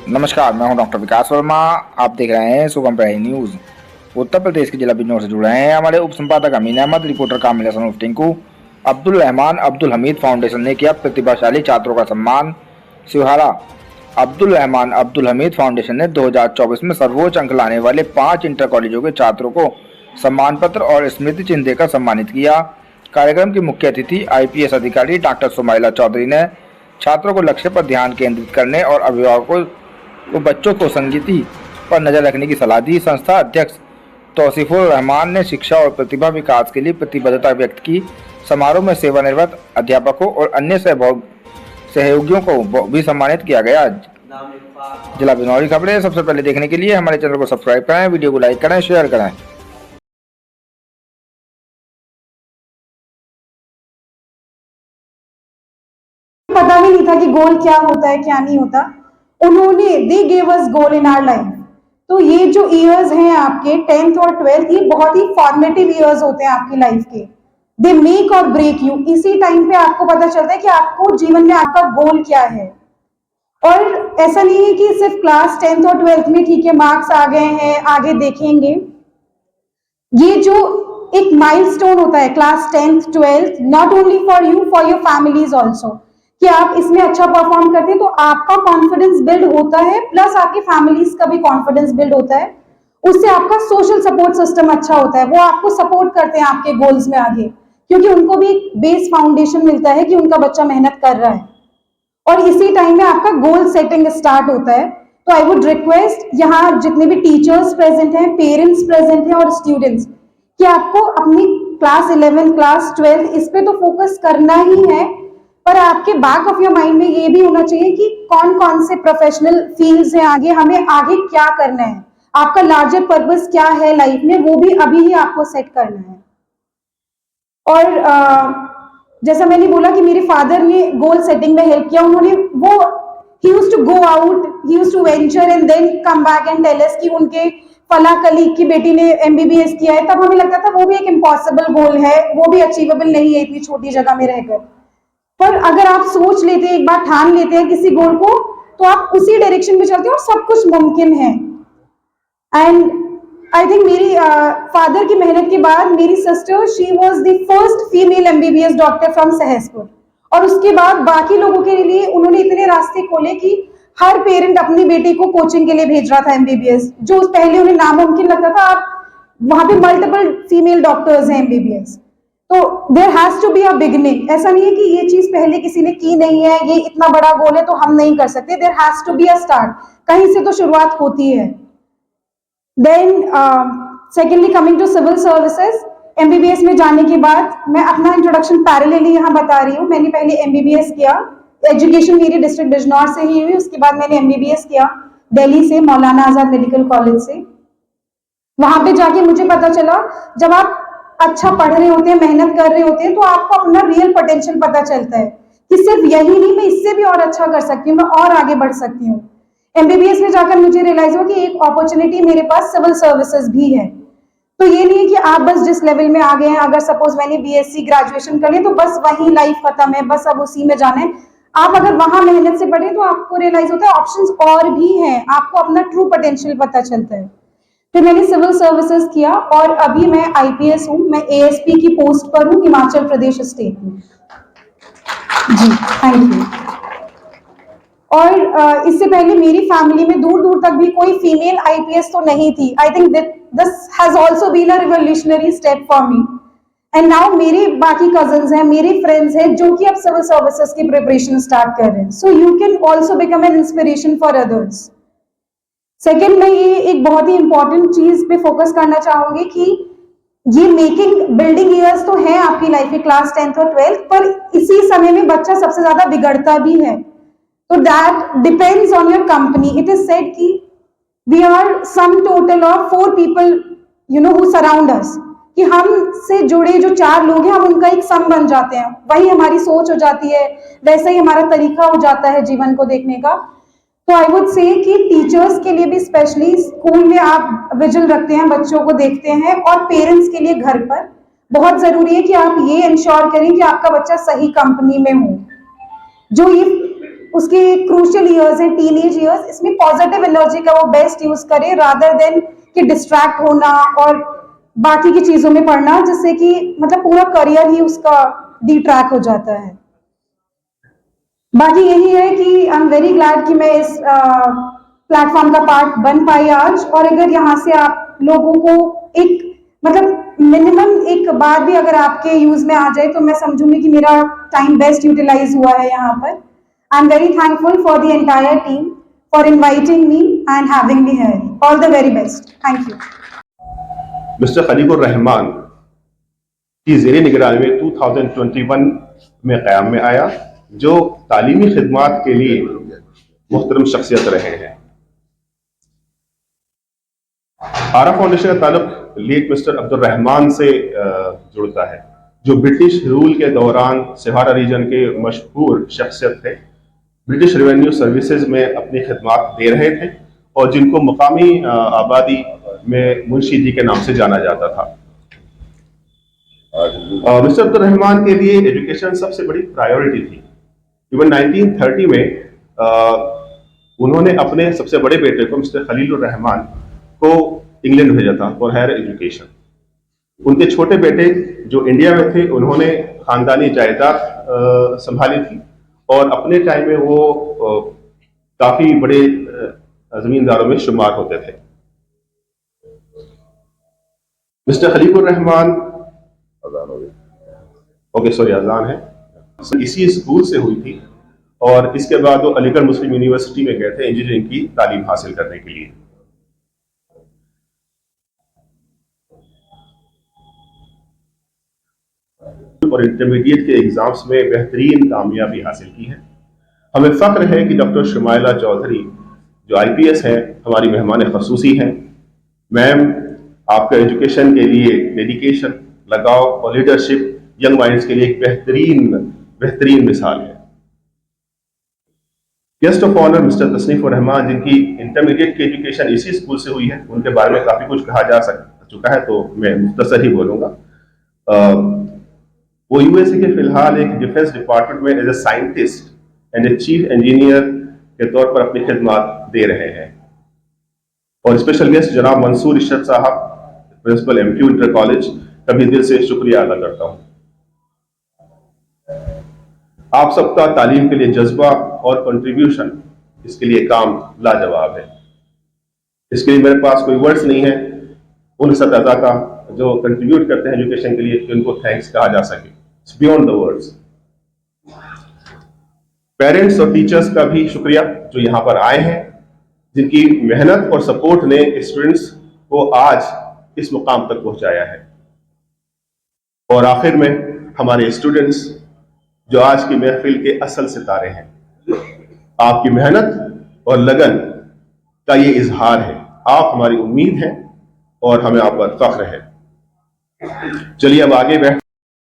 नमस्कार, मैं हूं डॉक्टर विकास वर्मा। आप देख रहे हैं शुभम प्रयाग न्यूज। उत्तर प्रदेश के जिला बिजनौर से जुड़ रहे हैं हमारे उप संपादक अमीन अहमद, रिपोर्टर कामिल हसन उर्फ टिंकू। अब्दुल रहमान अब्दुल हमीद फाउंडेशन ने किया प्रतिभाशाली छात्रों का सम्मान। शिवहारा। अब्दुल रहमान अब्दुल हमीद फाउंडेशन ने 2024 में सर्वोच्च अंक लाने वाले 5 इंटर कॉलेजों के छात्रों को सम्मान पत्र और स्मृति चिन्ह देकर सम्मानित किया। कार्यक्रम की मुख्य अतिथि IPS अधिकारी डॉक्टर सुमाइला चौधरी ने छात्रों को लक्ष्य पर ध्यान केंद्रित करने और अभिभावकों को बच्चों को संगीति पर नजर रखने की सलाह दी। संस्था अध्यक्ष तौसीफुर रहमान ने शिक्षा और प्रतिभा विकास के लिए प्रतिबद्धता व्यक्त की। समारोह में सेवानिवृत्त अध्यापकों और अन्य सहयोगियों को भी सम्मानित किया गया। जिला बिजनौर की खबरें सबसे पहले देखने के लिए हमारे चैनल को सब्सक्राइब करें, वीडियो को लाइक करें, शेयर करें। पता भी नहीं था कि गोल क्या होता है क्या नहीं होता। They gave us goal in our life. तो ये जो ईयर्स हैं आपके 10th और 12th, ये बहुत ही फॉर्मेटिव ईयर्स होते हैं आपकी लाइफ के। दे मेक और ब्रेक यू। इसी टाइम पे आपको पता चलता है कि आपको जीवन में आपका गोल क्या है। और ऐसा नहीं है कि सिर्फ क्लास 10th और 12th में ठीक है मार्क्स आ गए हैं आगे देखेंगे। ये जो एक माइलस्टोन होता है class 10th 12th, not only for you, for your families also, कि आप इसमें अच्छा परफॉर्म करते हैं तो आपका कॉन्फिडेंस बिल्ड होता है, प्लस आपकी फैमिलीज का भी कॉन्फिडेंस बिल्ड होता है। उससे आपका सोशल सपोर्ट सिस्टम अच्छा होता है, वो आपको सपोर्ट करते हैं आपके गोल्स में आगे, क्योंकि उनको भी एक बेस फाउंडेशन मिलता है कि उनका बच्चा मेहनत कर रहा है। और इसी टाइम में आपका गोल सेटिंग स्टार्ट होता है। तो आई वुड रिक्वेस्ट यहाँ जितने भी टीचर्स प्रेजेंट हैं, पेरेंट्स प्रेजेंट हैं और स्टूडेंट्स, कि आपको अपनी क्लास 11 क्लास 12 इस पे तो फोकस करना ही है, पर आपके बैक ऑफ योर माइंड में ये भी होना चाहिए कि कौन कौन से प्रोफेशनल फील्ड्स हैं आगे, हमें आगे क्या करना है, आपका लार्जर पर्पस क्या है लाइफ में, वो भी अभी ही आपको सेट करना है। और जैसा मैंने बोला कि मेरे फादर ने गोल सेटिंग में हेल्प किया। उन्होंने he used to go out, he used to venture and then come back and tell us कि उनके फला कलीग की बेटी ने MBBS किया है। तब हमें लगता था वो भी एक इम्पॉसिबल गोल है, वो भी अचीवेबल नहीं है इतनी छोटी जगह में रहकर। पर अगर आप सोच लेते हैं, एक बार ठान लेते हैं किसी गोल को, तो आप उसी डायरेक्शन में चलते हैं और सब कुछ मुमकिन है। एंड आई थिंक मेरी फादर की मेहनत के बाद मेरी sister, she was the first female MBBS doctor from Sahaspur. और उसके बाद बाकी लोगों के लिए उन्होंने इतने रास्ते खोले कि हर पेरेंट अपनी बेटी को कोचिंग के लिए भेज रहा था MBBS, जो पहले उन्हें नामुमकिन लगता था। आप वहां पे मल्टीपल फीमेल डॉक्टर्स हैं MBBS। तो there has to be a beginning. ऐसा नहीं है कि ये चीज पहले किसी ने की नहीं है, ये इतना बड़ा गोल है तो हम नहीं कर सकते। There has to be a start, कहीं से तो शुरुआत होती है। Then secondly coming to civil services, MBBS में जाने के बाद मैं अपना इंट्रोडक्शन पैरेलली यहाँ बता रही हूँ। मैंने पहले MBBS किया, एजुकेशन मेरी डिस्ट्रिक्ट बिजनौर से ही हुई। उसके बाद मैंने MBBS किया दिल्ली से, मौलाना आजाद मेडिकल कॉलेज से। वहां पे जाके मुझे पता चला, जब आप अच्छा पढ़ रहे होते हैं, मेहनत कर रहे होते हैं, तो आपको अपना रियल पोटेंशियल पता चलता है कि सिर्फ यही नहीं, मैं इससे भी और अच्छा कर सकती हूँ, मैं और आगे बढ़ सकती हूँ। MBBS में जाकर मुझे रियलाइज हुआ कि एक अपॉर्चुनिटी मेरे पास सिविल सर्विसेज भी है। तो ये नहीं है कि आप बस जिस लेवल में आ गए हैं, अगर सपोज मैंने BSc ग्रेजुएशन कर लिया तो बस वही लाइफ खत्म है, बस अब उसी में जाना है। आप अगर वहां मेहनत से पढ़े तो आपको रियलाइज होता है ऑप्शंस और भी हैं, आपको अपना ट्रू पोटेंशियल पता चलता है। फिर मैंने सिविल सर्विसेज किया और अभी मैं IPS हूँ। मैं ASP की पोस्ट पर हूँ हिमाचल प्रदेश स्टेट में। जी थैंक यू। और इससे पहले मेरी फैमिली में दूर दूर तक भी कोई फीमेल IPS तो नहीं थी। I think this has also been a revolutionary step for me. And now मेरे बाकी कजन्स हैं, मेरे फ्रेंड्स हैं जो कि अब सिविल सर्विसेज की प्रिपरेशन स्टार्ट कर रहे हैं। So you can also become an inspiration for others. Second, मैं ये एक बहुत ही इंपॉर्टेंट चीज पे फोकस करना चाहूंगी कि ये मेकिंग बिल्डिंग ईयर्स तो है आपकी लाइफ में क्लास 10th और 12th, पर इसी समय में बच्चा सबसे ज्यादा बिगड़ता भी है। तो that depends on your company. It is said कि we are some total of 4 people who surround us, कि हम से जुड़े जो 4 लोग हैं, हम उनका एक सम बन जाते हैं। वही हमारी सोच हो जाती है, वैसे ही हमारा तरीका हो जाता है जीवन को देखने का। तो आई वुड से कि टीचर्स के लिए भी, स्पेशली स्कूल में आप विजिल रखते हैं, बच्चों को देखते हैं, और पेरेंट्स के लिए घर पर बहुत जरूरी है कि आप ये इंश्योर करें कि आपका बच्चा सही कंपनी में हो। जो ये उसके क्रूशियल ईयर्स हैं, टीनेज ईयर्स, इसमें पॉजिटिव एनर्जी का वो बेस्ट यूज करे रादर देन कि डिस्ट्रैक्ट होना और बाकी की चीजों में पढ़ना, जिससे कि मतलब पूरा करियर ही उसका डिट्रैक हो जाता है। बाकी यही है कि आई एम वेरी ग्लैड कि मैं इस प्लेटफॉर्म का पार्ट बन पाई आज। और अगर यहाँ से आप लोगों को एक मतलब मिनिमम एक बात भी अगर आपके यूज में आ जाए तो मैं समझूंगी कि मेरा टाइम बेस्ट यूटिलाइज हुआ है यहाँ पर। I am very thankful for the entire team for inviting me and having me here. All the very best. Thank you. Mister Khaliqur Rahman की ज़ेरे निगरानी में 2021 में क़याम में आया, जो तालीमी खिदमात के लिए मुहतरम शख्सियत रहे हैं। आरा फाउंडेशन का ताल्लुक लेट मिस्टर अब्दुल रहमान से जुड़ता है, जो ब्रिटिश रूल के दौरान सहारा रीजन के मशहूर शख्सियत थे। ब्रिटिश रेवेन्यू सर्विसेज में अपनी खिदमात दे रहे थे और जिनको मकामी आबादी में मुंशी जी के नाम से जाना जाता था। मिस्टर अब्दुल रहमान के लिए एजुकेशन सबसे बड़ी प्रायोरिटी थी। इवन 1930 में उन्होंने अपने सबसे बड़े बेटे को मिस्टर खलीलुर रहमान को इंग्लैंड भेजा था फॉर हायर एजुकेशन। उनके छोटे बेटे जो इंडिया में थे, उन्होंने खानदानी जायदाद संभाली थी और अपने टाइम में वो काफी बड़े जमींदारों में शुमार होते थे। मिस्टर खलीकुर रहमान अजान है, इसी स्कूल से हुई थी और इसके बाद वो अलीगढ़ मुस्लिम यूनिवर्सिटी में गए थे इंजीनियरिंग की तालीम हासिल करने के लिए। और इंटरमीडिएट के एग्जाम्स में बेहतरीन कामयाबी हासिल की है। हमें फख्र है कि डॉक्टर शुमाइला चौधरी जो IPS हैं, हमारी मेहमान खसूसी हैं। मैम, आपका एजुकेशन के लिए डेडिकेशन, लगाव और लीडरशिप यंग माइंड्स के लिए एक बेहतरीन मिसाल है। Guest of honour mister Tasneefur Rahman, जिनकी इंटरमीडिएट की एजुकेशन इसी स्कूल से हुई है, उनके बारे में काफी कुछ कहा जा चुका है, तो मैं मुख्तसर ही बोलूंगा। वो USA के फिलहाल एक डिफेंस डिपार्टमेंट में as a scientist and a chief engineer के तौर पर अपनी खिदमत दे रहे हैं। और स्पेशल गेस्ट जनाब मंसूर इशरत साहब, प्रिंसिपल MQ इंटर कॉलेज, का भी दिल से शुक्रिया अदा करता हूं। आप सबका तालीम के लिए जज्बा और कंट्रीब्यूशन, इसके लिए काम लाजवाब है। इसके लिए मेरे पास कोई वर्ड्स नहीं है उन इस्तिदाद का जो कंट्रीब्यूट करते हैं एजुकेशन के लिए कि उनको थैंक्स कहा जा सके। It's beyond the words. Parents और टीचर्स का भी शुक्रिया जो यहाँ पर आए हैं, जिनकी मेहनत और सपोर्ट ने स्टूडेंट्स को आज इस मुकाम तक पहुंचाया है। और आखिर में हमारे स्टूडेंट्स जो आज की महफिल के असल सितारे हैं, आपकी मेहनत और लगन का ये इजहार है। आप हमारी उम्मीद हैं और हमें आप पर फख्र है। चलिए अब आगे बैठ